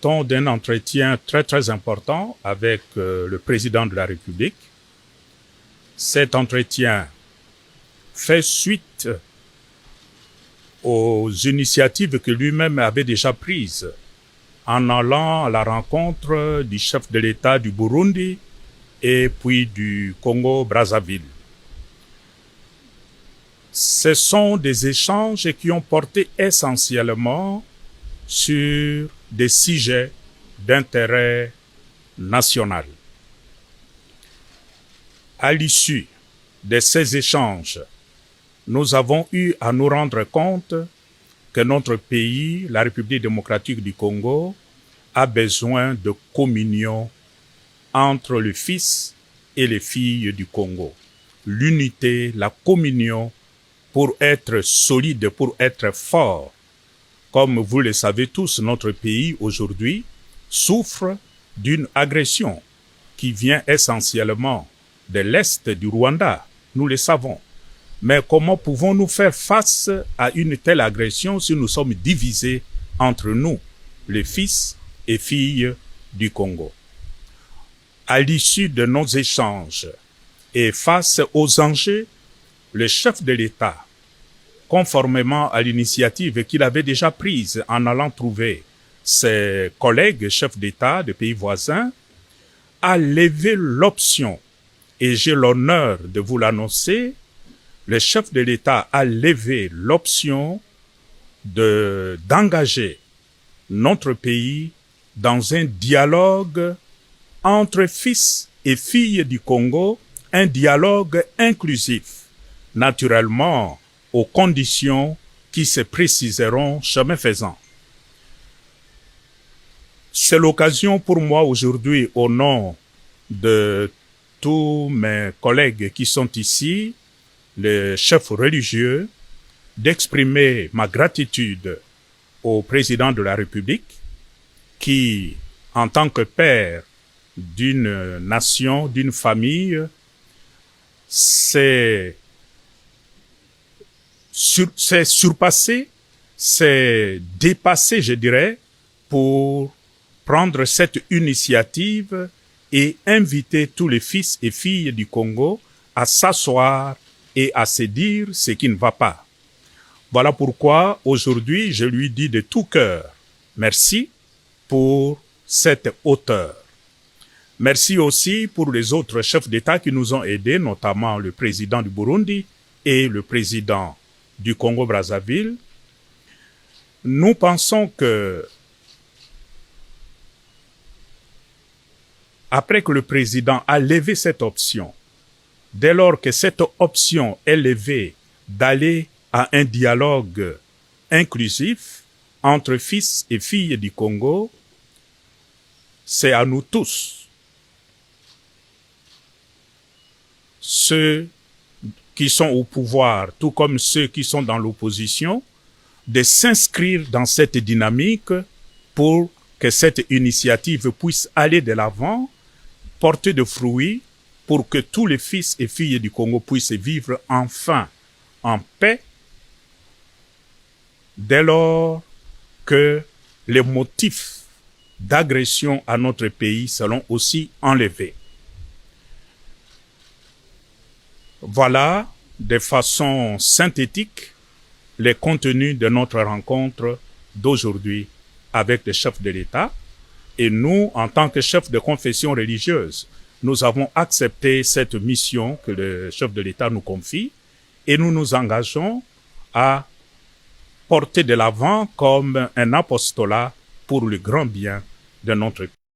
sortons d'un entretien très important avec le président de la République. Cet entretien fait suite aux initiatives que lui-même avait déjà prises en allant à la rencontre du chef de l'État du Burundi et puis du Congo-Brazzaville. Ce sont des échanges qui ont porté essentiellement sur des sujets d'intérêt national. À l'issue de ces échanges, nous avons eu à nous rendre compte que notre pays, la République démocratique du Congo, a besoin de communion entre le fils et les filles du Congo. L'unité, la communion pour être solide, pour être fort. Comme vous le savez tous, notre pays aujourd'hui souffre d'une agression qui vient essentiellement de l'Est du Rwanda, nous le savons. Mais comment pouvons-nous faire face à une telle agression si nous sommes divisés entre nous, les fils et filles du Congo? À l'issue de nos échanges et face aux enjeux, le chef de l'État, conformément à l'initiative qu'il avait déjà prise en allant trouver ses collègues chefs d'État de pays voisins, a levé l'option, et j'ai l'honneur de vous l'annoncer, le chef de l'État a levé l'option d'engager notre pays dans un dialogue entre fils et filles du Congo, un dialogue inclusif, naturellement aux conditions qui se préciseront chemin faisant. C'est l'occasion pour moi aujourd'hui, au nom de tous mes collègues qui sont ici, les chefs religieux, d'exprimer ma gratitude au président de la République qui, en tant que père d'une nation, d'une famille, s'est surpassé, s'est dépassé, je dirais, pour prendre cette initiative et inviter tous les fils et filles du Congo à s'asseoir et à se dire ce qui ne va pas. Voilà pourquoi aujourd'hui je lui dis de tout cœur merci pour cette hauteur. Merci aussi pour les autres chefs d'État qui nous ont aidés, notamment le président du Burundi et le président du Congo-Brazzaville. Nous pensons que après que le président a levé cette option, dès lors que cette option est levée d'aller à un dialogue inclusif entre fils et filles du Congo, c'est à nous tous, ceux qui sont au pouvoir, tout comme ceux qui sont dans l'opposition, de s'inscrire dans cette dynamique pour que cette initiative puisse aller de l'avant, porter de fruits, pour que tous les fils et filles du Congo puissent vivre enfin en paix, dès lors que les motifs d'agression à notre pays seront aussi enlevés. Voilà, de façon synthétique, les contenus de notre rencontre d'aujourd'hui avec le chef de l'État. Et nous, en tant que chef de confession religieuse, nous avons accepté cette mission que le chef de l'État nous confie et nous nous engageons à porter de l'avant comme un apostolat pour le grand bien de notre pays.